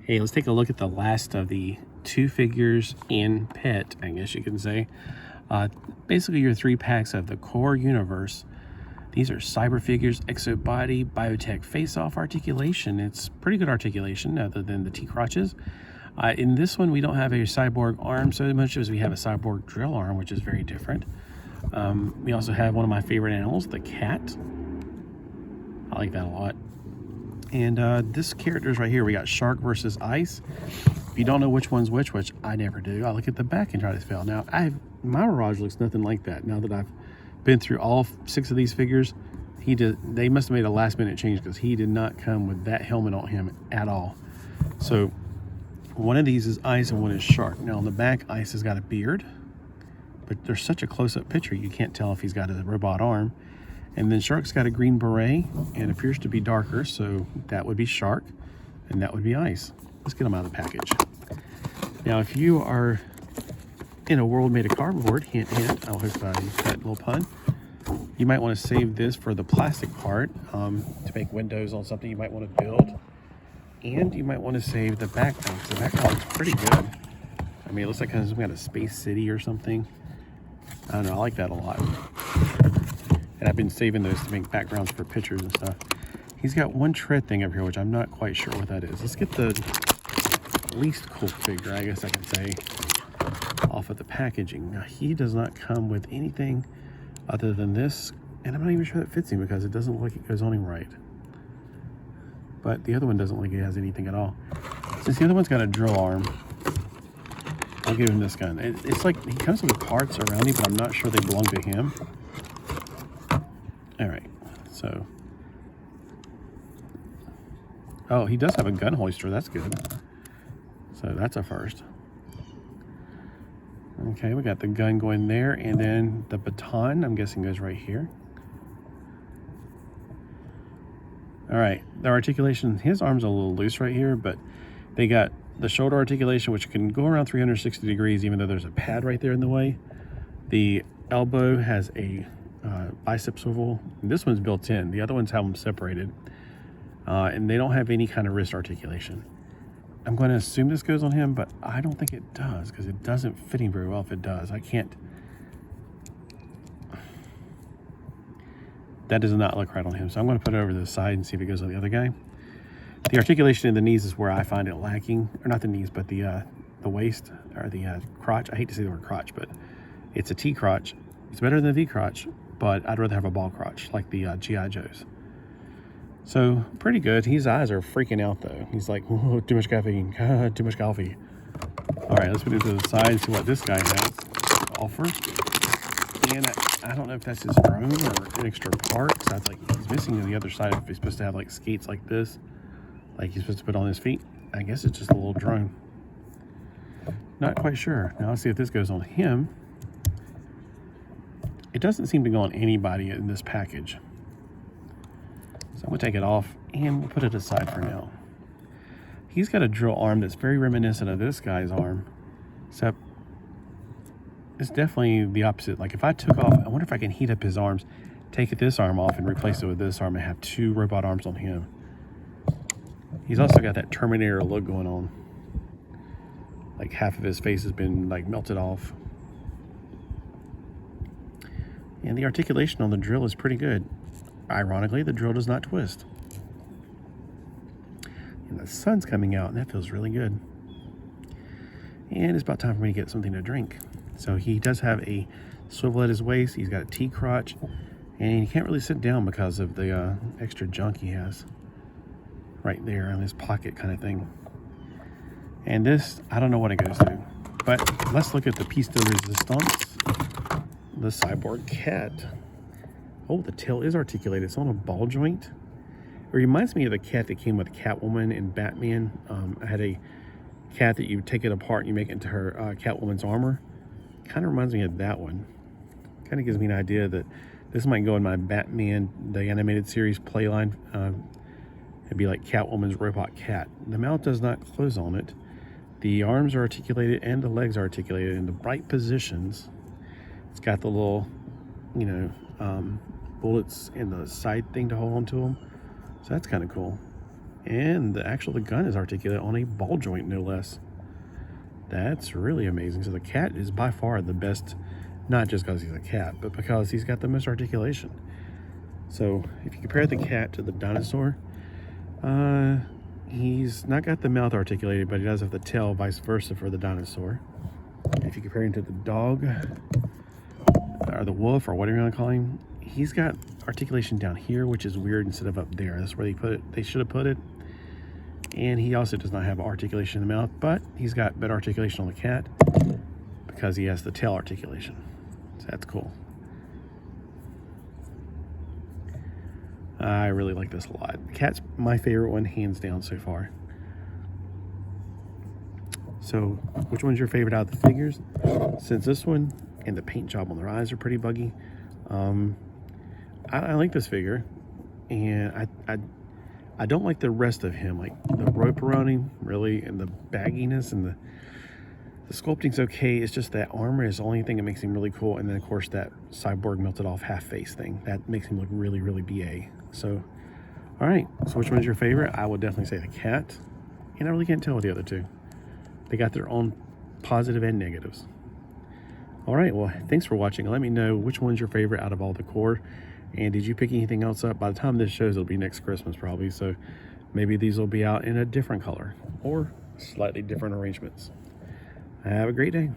Hey, let's take a look at the last of the two figures in pet, I guess you can say. Basically your 3 packs of the core universe. These are cyber figures, exobody, Bio-Tek face-off articulation. It's pretty good articulation other than the T-crotches. In this one, we don't have a cyborg arm so much as we have a cyborg drill arm, which is very different. We also have one of my favorite animals, the cat. I like that a lot. And this character's right here. We got shark versus ice. If you don't know which one's which I never do, I look at the back and try to spell. Now, my Mirage looks nothing like that. Now that I've been through all 6 of these figures, they must have made a last-minute change because he did not come with that helmet on him at all. So one of these is ice and one is shark. Now on the back, ice has got a beard, but there's such a close-up picture you can't tell if he's got a robot arm. And then shark's got a green beret and appears to be darker, so that would be shark and that would be ice. Let's get them out of the package. Now if you are in a world made of cardboard, hint hint, I hope I used that little pun, you might want to save this for the plastic part to make windows on something you might want to build. And you might want to save the background, because the background looks pretty good. I mean, it looks like some kind of space city or something. I don't know, I like that a lot. And I've been saving those to make backgrounds for pictures and stuff. He's got one tread thing up here, which I'm not quite sure what that is. Let's get the least cool figure, I guess I can say, off of the packaging. Now, he does not come with anything other than this, and I'm not even sure that fits him because it doesn't look like it goes on him right. But the other one doesn't look like it has anything at all. Since the other one's got a drill arm, I'll give him this gun. It's like he comes with parts around him, but I'm not sure they belong to him. All right, so. Oh, he does have a gun holster, that's good. So that's a first. Okay, we got the gun going there, and then the baton, I'm guessing, goes right here. All right, the articulation, his arm's a little loose right here, but they got the shoulder articulation, which can go around 360 degrees, even though there's a pad right there in the way. The elbow has a bicep swivel. This one's built in. The other ones have them separated. And they don't have any kind of wrist articulation. I'm going to assume this goes on him, but I don't think it does because it doesn't fit him very well if it does. I can't. That does not look right on him. So I'm going to put it over to the side and see if it goes on the other guy. The articulation in the knees is where I find it lacking. Or not the knees, but the waist or the crotch. I hate to say the word crotch, but it's a T crotch. It's better than a V crotch, but I'd rather have a ball crotch like the G.I. Joes. So pretty good. His eyes are freaking out though. He's like, oh, too much caffeine, too much coffee. All right, let's put it to the side and see what this guy has to offer. And I don't know if that's his drone or an extra part. So it's like he's missing the other side. If he's supposed to have like skates like this, like he's supposed to put on his feet. I guess it's just a little drone. Not quite sure. Now let's see if this goes on him. It doesn't seem to go on anybody in this package. So I'm gonna take it off and we'll put it aside for now. He's got a drill arm that's very reminiscent of this guy's arm, except it's definitely the opposite. Like if I took off, I wonder if I can heat up his arms, take this arm off and replace it with this arm and have 2 robot arms on him. He's also got that Terminator look going on. Like half of his face has been like melted off. And the articulation on the drill is pretty good. Ironically, the drill does not twist. And the sun's coming out, and that feels really good. And it's about time for me to get something to drink. So he does have a swivel at his waist. He's got a T-crotch, and he can't really sit down because of the extra junk he has right there in his pocket kind of thing. And this, I don't know what it goes to. But let's look at the piece de resistance, the cyborg cat. Oh, the tail is articulated. It's on a ball joint. It reminds me of the cat that came with Catwoman and Batman. I had a cat that you take it apart and you make it into her Catwoman's armor. Kind of reminds me of that one. Kind of gives me an idea that this might go in my Batman, the animated series playline. It'd be like Catwoman's robot cat. The mouth does not close on it. The arms are articulated and the legs are articulated in the right positions. It's got the little, you know, bullets in the side thing to hold on to them. So that's kind of cool. And the gun is articulated on a ball joint, no less. That's really amazing. So the cat is by far the best, not just because he's a cat, but because he's got the most articulation. So if you compare the cat to the dinosaur, he's not got the mouth articulated, but he does have the tail, vice versa for the dinosaur. If you compare him to the dog, or the wolf, or whatever you want to call him, he's got articulation down here, which is weird, instead of up there. That's where they should have put it. And he also does not have articulation in the mouth, but he's got better articulation on the cat because he has the tail articulation. So that's cool. I really like this a lot. The cat's my favorite one, hands down, so far. So which one's your favorite out of the figures? Since this one and the paint job on their eyes are pretty buggy, I like this figure, and I don't like the rest of him, like the rope around him, really, and the bagginess, and the sculpting's okay. It's just that armor is the only thing that makes him really cool, and then of course that cyborg melted off half face thing that makes him look really, really BA. So, all right. So which one's your favorite? I would definitely say the cat, and I really can't tell with the other two. They got their own positive and negatives. All right. Well, thanks for watching. Let me know which one's your favorite out of all the core. And did you pick anything else up? By the time this shows, it'll be next Christmas probably. So maybe these will be out in a different color or slightly different arrangements. Have a great day.